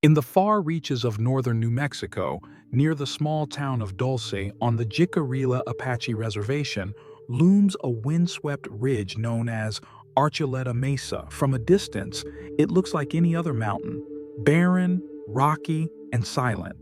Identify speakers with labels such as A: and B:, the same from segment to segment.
A: In the far reaches of northern New Mexico, near the small town of Dulce on the Jicarilla Apache Reservation, looms a windswept ridge known as Archuleta Mesa. From a distance, it looks like any other mountain, barren, rocky, and silent.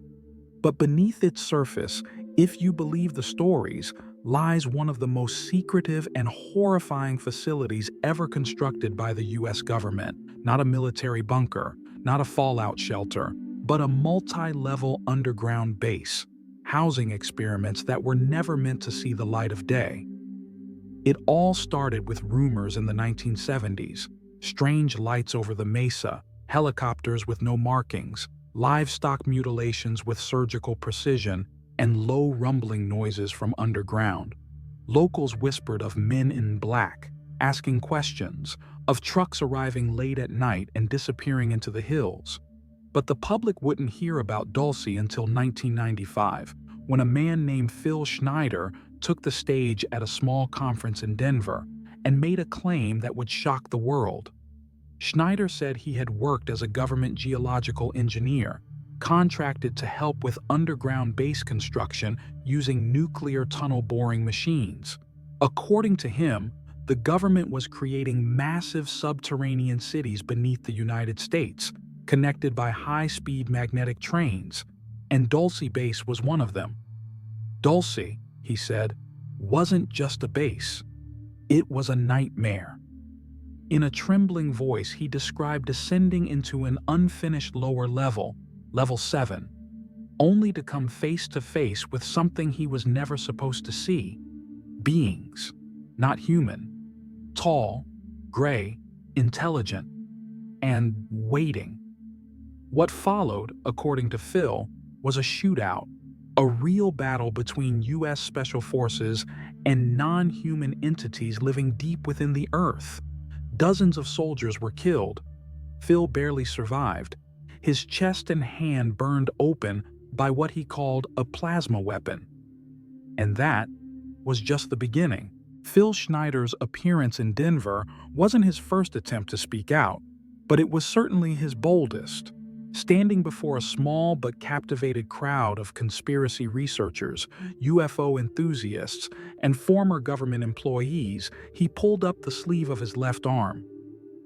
A: But beneath its surface, if you believe the stories, lies one of the most secretive and horrifying facilities ever constructed by the US government. Not a military bunker, not a fallout shelter, but a multi-level underground base, housing experiments that were never meant to see the light of day. It all started with rumors in the 1970s, strange lights over the mesa, helicopters with no markings, livestock mutilations with surgical precision, and low rumbling noises from underground. Locals whispered of men in black, asking questions, of trucks arriving late at night and disappearing into the hills. But the public wouldn't hear about Dulce until 1995, when a man named Phil Schneider took the stage at a small conference in Denver and made a claim that would shock the world. Schneider said he had worked as a government geological engineer, contracted to help with underground base construction using nuclear tunnel boring machines. According to him, the government was creating massive subterranean cities beneath the United States, connected by high-speed magnetic trains, and Dulce Base was one of them. Dulce, he said, wasn't just a base. It was a nightmare. In a trembling voice, he described descending into an unfinished lower level, level 7, only to come face to face with something he was never supposed to see. Beings, not human, tall, gray, intelligent, and waiting. What followed, according to Phil, was a shootout, a real battle between U.S. Special Forces and non-human entities living deep within the earth. Dozens of soldiers were killed. Phil barely survived, his chest and hand burned open by what he called a plasma weapon. And that was just the beginning. Phil Schneider's appearance in Denver wasn't his first attempt to speak out, but it was certainly his boldest. Standing before a small but captivated crowd of conspiracy researchers, UFO enthusiasts, and former government employees, he pulled up the sleeve of his left arm.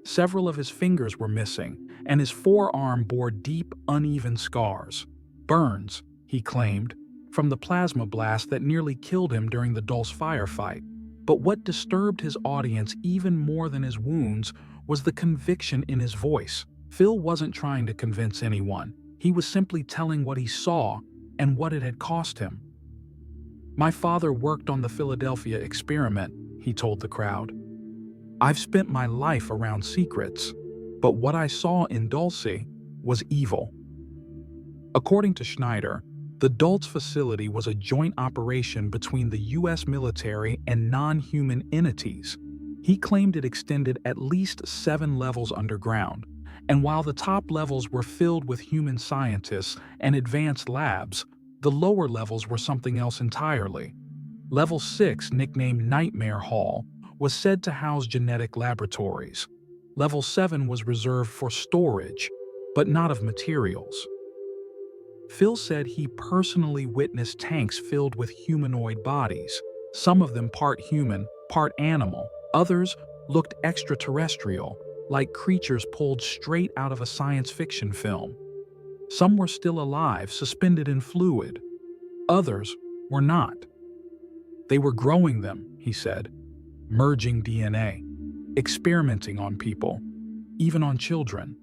A: Several of his fingers were missing, and his forearm bore deep, uneven scars. Burns, he claimed, from the plasma blast that nearly killed him during the Dulce firefight. But what disturbed his audience even more than his wounds was the conviction in his voice. Phil wasn't trying to convince anyone. He was simply telling what he saw and what it had cost him. "My father worked on the Philadelphia experiment," he told the crowd. "I've spent my life around secrets, but what I saw in Dulce was evil." According to Schneider, the Dulce facility was a joint operation between the U.S. military and non-human entities. He claimed it extended at least 7 levels underground, and while the top levels were filled with human scientists and advanced labs, the lower levels were something else entirely. Level 6, nicknamed Nightmare Hall, was said to house genetic laboratories. Level 7 was reserved for storage, but not of materials. Phil said he personally witnessed tanks filled with humanoid bodies, some of them part human, part animal. Others looked extraterrestrial, like creatures pulled straight out of a science fiction film. Some were still alive, suspended in fluid. Others were not. They were growing them, he said, merging DNA, experimenting on people, even on children.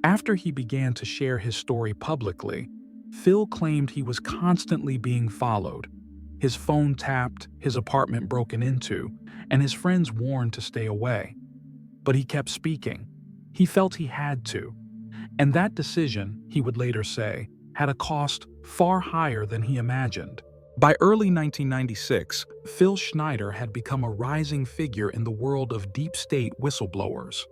A: After he began to share his story publicly, Phil claimed he was constantly being followed, his phone tapped, his apartment broken into, and his friends warned to stay away. But he kept speaking. He felt he had to. And that decision, he would later say, had a cost far higher than he imagined. By early 1996, Phil Schneider had become a rising figure in the world of deep state whistleblowers.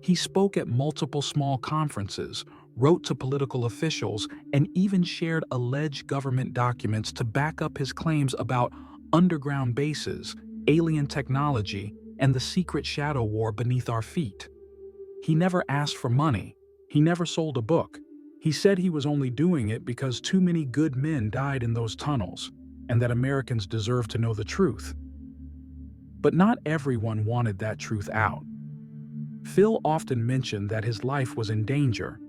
A: He spoke at multiple small conferences, wrote to political officials, and even shared alleged government documents to back up his claims about underground bases, alien technology, and the secret shadow war beneath our feet. He never asked for money. He never sold a book. He said he was only doing it because too many good men died in those tunnels, and that Americans deserve to know the truth. But not everyone wanted that truth out. Phil often mentioned that his life was in danger.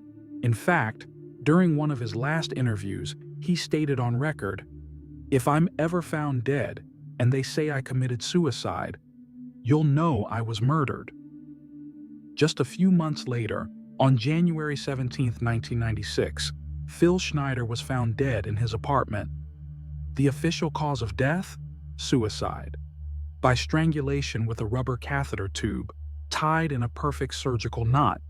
A: In fact, during one of his last interviews, he stated on record, "If I'm ever found dead and they say I committed suicide, you'll know I was murdered." Just a few months later, on January 17, 1996, Phil Schneider was found dead in his apartment. The official cause of death? Suicide. By strangulation with a rubber catheter tube, tied in a perfect surgical knot.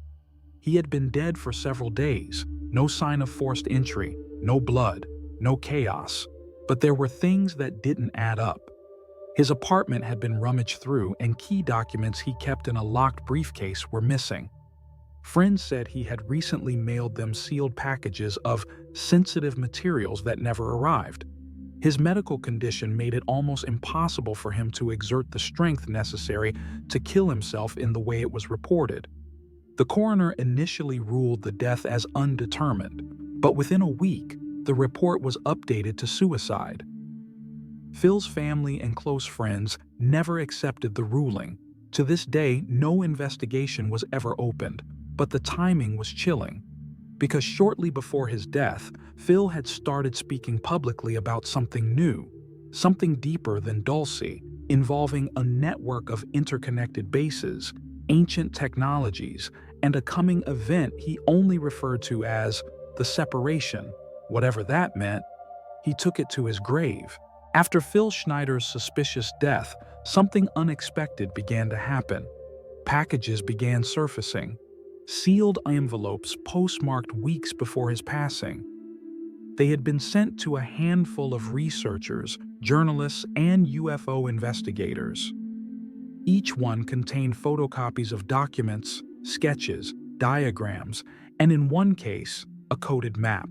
A: He had been dead for several days, no sign of forced entry, no blood, no chaos. But there were things that didn't add up. His apartment had been rummaged through, and key documents he kept in a locked briefcase were missing. Friends said he had recently mailed them sealed packages of sensitive materials that never arrived. His medical condition made it almost impossible for him to exert the strength necessary to kill himself in the way it was reported. The coroner initially ruled the death as undetermined, but within a week, the report was updated to suicide. Phil's family and close friends never accepted the ruling. To this day, no investigation was ever opened, but the timing was chilling. Because shortly before his death, Phil had started speaking publicly about something new, something deeper than Dulce, involving a network of interconnected bases, ancient technologies, and a coming event he only referred to as the separation. Whatever that meant, he took it to his grave. After Phil Schneider's suspicious death, something unexpected began to happen. Packages began surfacing. Sealed envelopes postmarked weeks before his passing. They had been sent to a handful of researchers, journalists, and UFO investigators. Each one contained photocopies of documents, sketches, diagrams, and in one case, a coded map.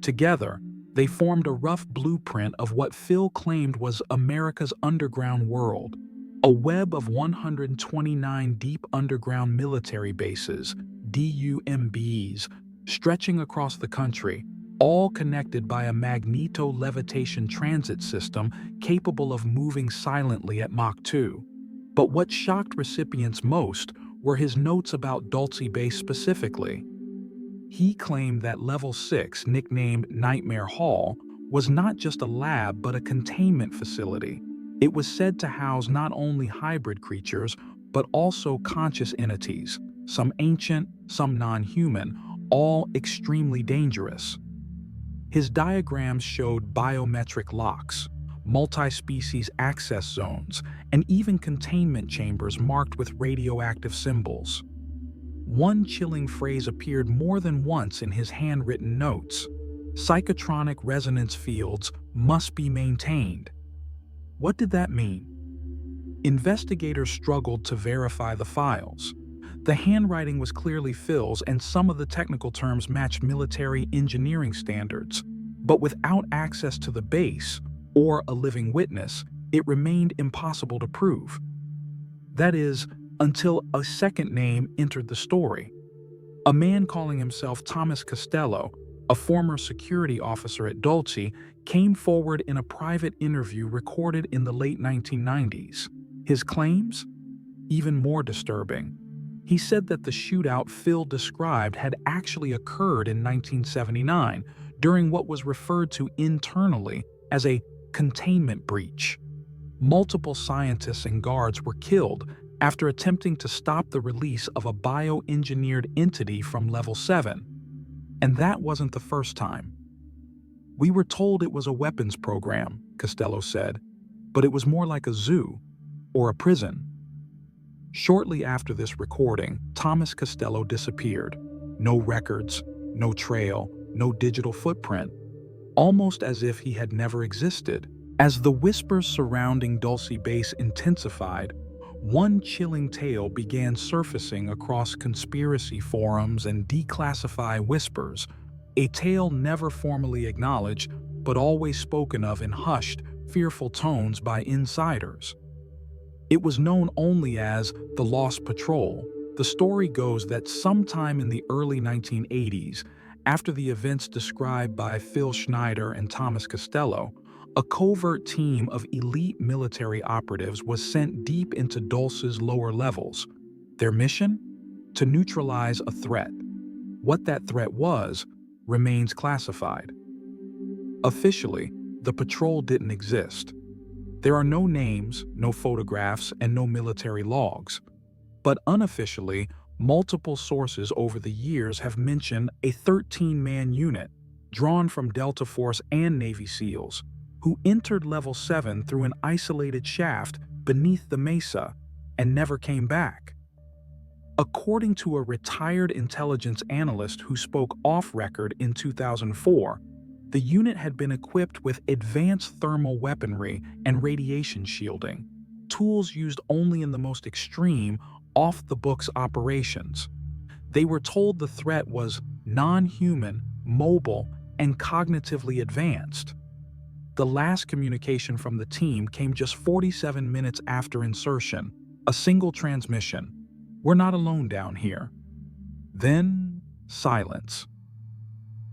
A: Together, they formed a rough blueprint of what Phil claimed was America's underground world. A web of 129 deep underground military bases, DUMBs, stretching across the country, all connected by a magneto-levitation transit system capable of moving silently at Mach 2. But what shocked recipients most were his notes about Dulce Base specifically. He claimed that Level 6, nicknamed Nightmare Hall, was not just a lab but a containment facility. It was said to house not only hybrid creatures, but also conscious entities, some ancient, some non-human, all extremely dangerous. His diagrams showed biometric locks, multi-species access zones, and even containment chambers marked with radioactive symbols. One chilling phrase appeared more than once in his handwritten notes: "Psychotronic resonance fields must be maintained." What did that mean? Investigators struggled to verify the files. The handwriting was clearly Phil's, and some of the technical terms matched military engineering standards. But without access to the base, or a living witness, it remained impossible to prove. That is, until a second name entered the story. A man calling himself Thomas Costello, a former security officer at Dulce, came forward in a private interview recorded in the late 1990s. His claims? Even more disturbing. He said that the shootout Phil described had actually occurred in 1979 during what was referred to internally as a containment breach. Multiple scientists and guards were killed after attempting to stop the release of a bioengineered entity from Level 7. And that wasn't the first time. "We were told it was a weapons program," Costello said, "but it was more like a zoo or a prison." Shortly after this recording, Thomas Costello disappeared. No records, no trail, no digital footprint, almost as if he had never existed. As the whispers surrounding Dulce Base intensified, one chilling tale began surfacing across conspiracy forums and declassified whispers, a tale never formally acknowledged but always spoken of in hushed, fearful tones by insiders. It was known only as the Lost Patrol. The story goes that sometime in the early 1980s, After the events described by Phil Schneider and Thomas Costello, a covert team of elite military operatives was sent deep into Dulce's lower levels. Their mission? To neutralize a threat. What that threat was remains classified. Officially, the patrol didn't exist. There are no names, no photographs, and no military logs. But unofficially, multiple sources over the years have mentioned a 13-man unit, drawn from Delta Force and Navy SEALs, who entered Level 7 through an isolated shaft beneath the mesa and never came back. According to a retired intelligence analyst who spoke off-record in 2004, the unit had been equipped with advanced thermal weaponry and radiation shielding, tools used only in the most extreme, off-the-books operations. They were told the threat was non-human, mobile, and cognitively advanced. The last communication from the team came just 47 minutes after insertion, a single transmission. "We're not alone down here." Then, silence.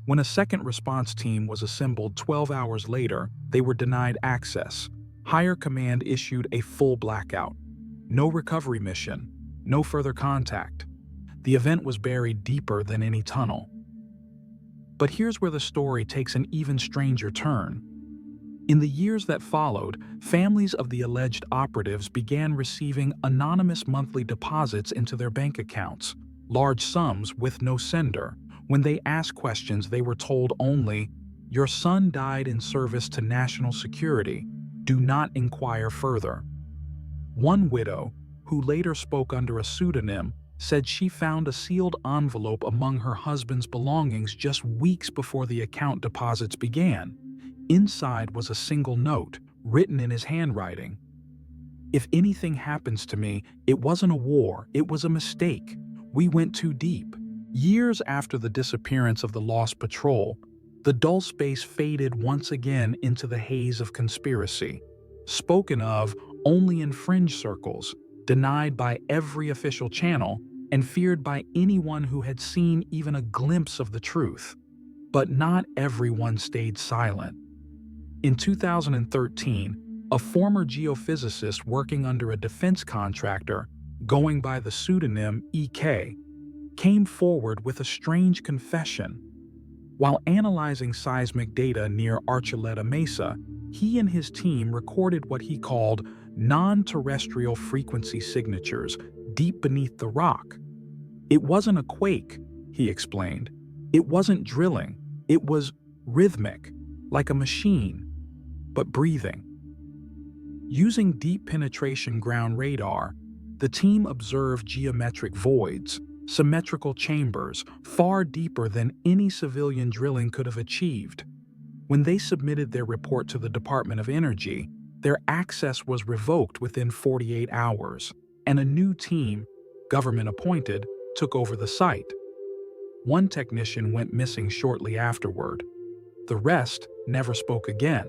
A: When a second response team was assembled 12 hours later, they were denied access. Higher command issued a full blackout. No recovery mission, no further contact. The event was buried deeper than any tunnel. But here's where the story takes an even stranger turn. In the years that followed, families of the alleged operatives began receiving anonymous monthly deposits into their bank accounts, large sums with no sender. When they asked questions, they were told only, "Your son died in service to national security. Do not inquire further." One widow, who later spoke under a pseudonym, said she found a sealed envelope among her husband's belongings just weeks before the account deposits began. Inside was a single note, written in his handwriting. "If anything happens to me, it wasn't a war, it was a mistake. We went too deep." Years after the disappearance of the Lost Patrol, the Dulce Base faded once again into the haze of conspiracy. Spoken of only in fringe circles, denied by every official channel, and feared by anyone who had seen even a glimpse of the truth. But not everyone stayed silent. In 2013, a former geophysicist working under a defense contractor, going by the pseudonym EK, came forward with a strange confession. While analyzing seismic data near Archuleta Mesa, he and his team recorded what he called non-terrestrial frequency signatures deep beneath the rock. "It wasn't a quake," he explained. "It wasn't drilling. It was rhythmic, like a machine, but breathing." Using deep penetration ground radar, the team observed geometric voids, symmetrical chambers, far deeper than any civilian drilling could have achieved. When they submitted their report to the Department of Energy, their access was revoked within 48 hours, and a new team, government-appointed, took over the site. One technician went missing shortly afterward. The rest never spoke again.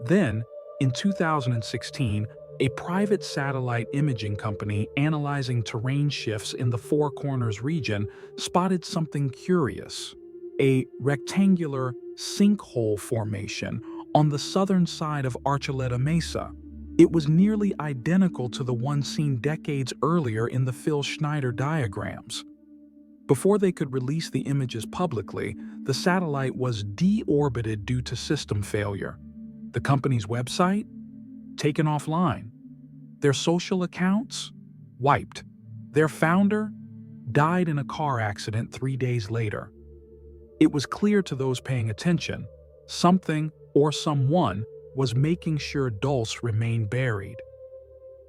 A: Then, in 2016, a private satellite imaging company analyzing terrain shifts in the Four Corners region spotted something curious: a rectangular sinkhole formation on the southern side of Archuleta Mesa. It was nearly identical to the one seen decades earlier in the Phil Schneider diagrams. Before they could release the images publicly, the satellite was deorbited due to system failure. The company's website? Taken offline. Their social accounts? Wiped. Their founder? Died in a car accident 3 days later. It was clear to those paying attention, something or someone was making sure Dulce remained buried.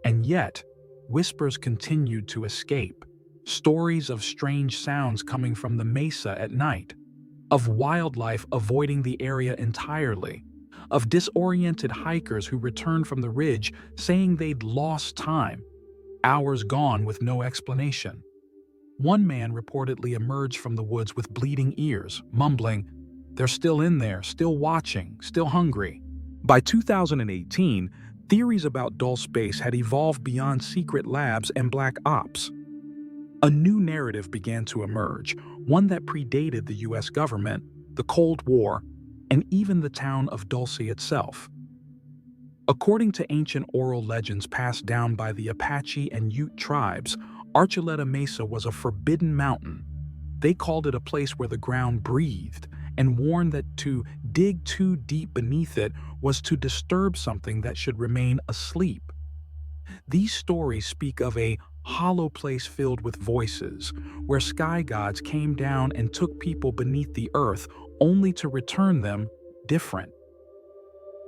A: And yet, whispers continued to escape. Stories of strange sounds coming from the mesa at night, of wildlife avoiding the area entirely, of disoriented hikers who returned from the ridge saying they'd lost time, hours gone with no explanation. One man reportedly emerged from the woods with bleeding ears, mumbling, "They're still in there, still watching, still hungry." By 2018, theories about Dulce Base had evolved beyond secret labs and black ops. A new narrative began to emerge, one that predated the US government, the Cold War, and even the town of Dulce itself. According to ancient oral legends passed down by the Apache and Ute tribes, Archuleta Mesa was a forbidden mountain. They called it a place where the ground breathed and warned that to dig too deep beneath it was to disturb something that should remain asleep. These stories speak of a hollow place filled with voices, where sky gods came down and took people beneath the earth only to return them different.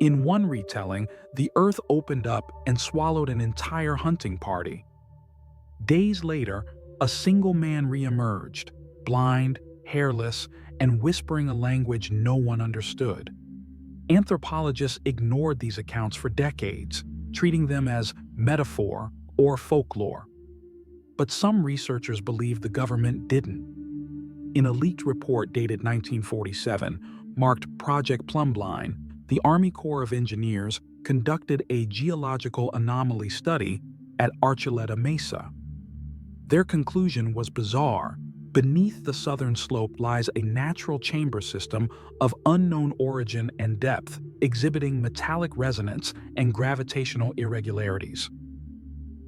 A: In one retelling, the earth opened up and swallowed an entire hunting party. Days later, a single man reemerged, blind, hairless, and whispering a language no one understood. Anthropologists ignored these accounts for decades, treating them as metaphor or folklore. But some researchers believe the government didn't. In a leaked report dated 1947, marked Project Plumbline, the Army Corps of Engineers conducted a geological anomaly study at Archuleta Mesa. Their conclusion was bizarre. Beneath the southern slope lies a natural chamber system of unknown origin and depth, exhibiting metallic resonance and gravitational irregularities.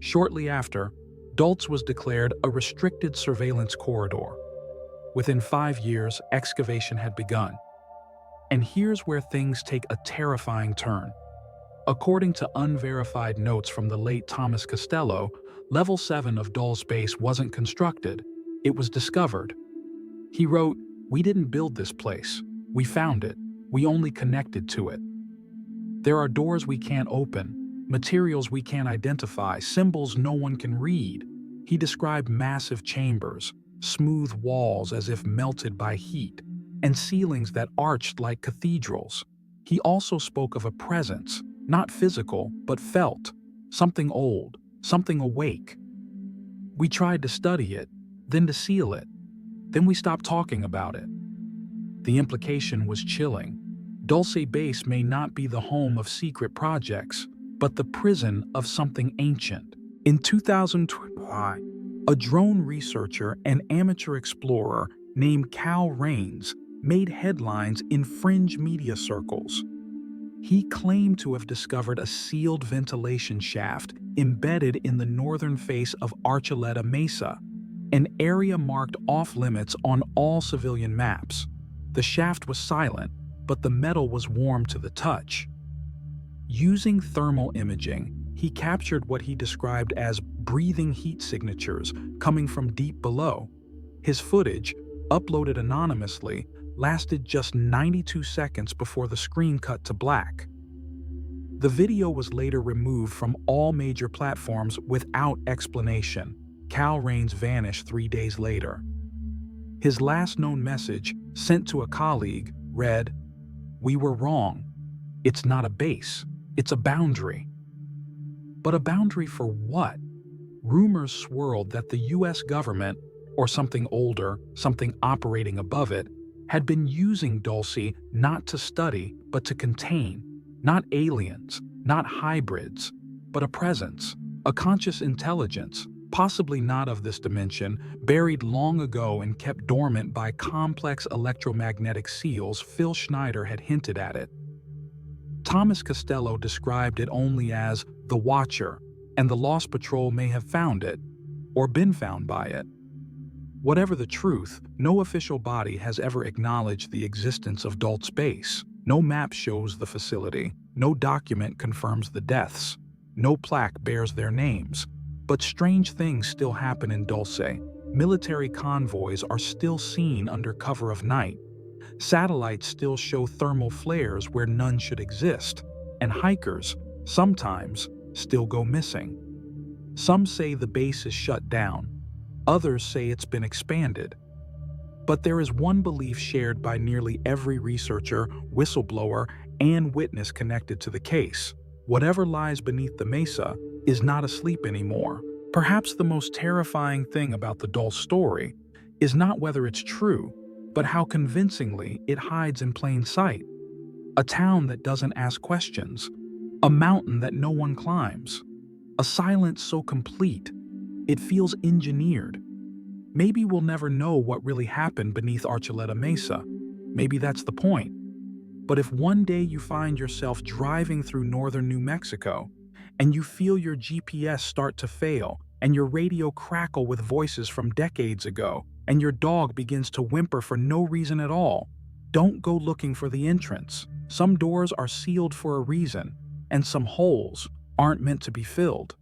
A: Shortly after, Dulce was declared a restricted surveillance corridor. Within 5 years, excavation had begun. And here's where things take a terrifying turn. According to unverified notes from the late Thomas Costello, Level 7 of Dulce Base wasn't constructed, it was discovered. He wrote, "We didn't build this place. We found it. We only connected to it. There are doors we can't open, materials we can't identify, symbols no one can read." He described massive chambers, smooth walls as if melted by heat, and ceilings that arched like cathedrals. He also spoke of a presence, not physical, but felt, something old, something awake. We tried to study it, then to seal it. Then we stopped talking about it. The implication was chilling. Dulce Base may not be the home of secret projects, but the prison of something ancient. In 2020, a drone researcher and amateur explorer named Cal Raines made headlines in fringe media circles. He claimed to have discovered a sealed ventilation shaft embedded in the northern face of Archuleta Mesa, an area marked off-limits on all civilian maps. The shaft was silent, but the metal was warm to the touch. Using thermal imaging, he captured what he described as breathing heat signatures coming from deep below. His footage, uploaded anonymously, lasted just 92 seconds before the screen cut to black. The video was later removed from all major platforms without explanation. Cal Raines vanished 3 days later. His last known message, sent to a colleague, read, "We were wrong. It's not a base, it's a boundary." But a boundary for what? Rumors swirled that the US government, or something older, something operating above it, had been using Dulce not to study, but to contain. Not aliens, not hybrids, but a presence, a conscious intelligence, possibly not of this dimension, buried long ago and kept dormant by complex electromagnetic seals. Phil Schneider had hinted at it. Thomas Costello described it only as the Watcher, and the Lost Patrol may have found it, or been found by it. Whatever the truth, no official body has ever acknowledged the existence of Dulce Base. No map shows the facility, no document confirms the deaths, no plaque bears their names. But strange things still happen in Dulce. Military convoys are still seen under cover of night. Satellites still show thermal flares where none should exist, and hikers, sometimes, still go missing. Some say the base is shut down. Others say it's been expanded. But there is one belief shared by nearly every researcher, whistleblower, and witness connected to the case. Whatever lies beneath the mesa is not asleep anymore. Perhaps the most terrifying thing about the Dulce story is not whether it's true, but how convincingly it hides in plain sight. A town that doesn't ask questions. A mountain that no one climbs. A silence so complete, it feels engineered. Maybe we'll never know what really happened beneath Archuleta Mesa. Maybe that's the point. But if one day you find yourself driving through northern New Mexico and you feel your GPS start to fail and your radio crackle with voices from decades ago and your dog begins to whimper for no reason at all, don't go looking for the entrance. Some doors are sealed for a reason, and some holes aren't meant to be filled.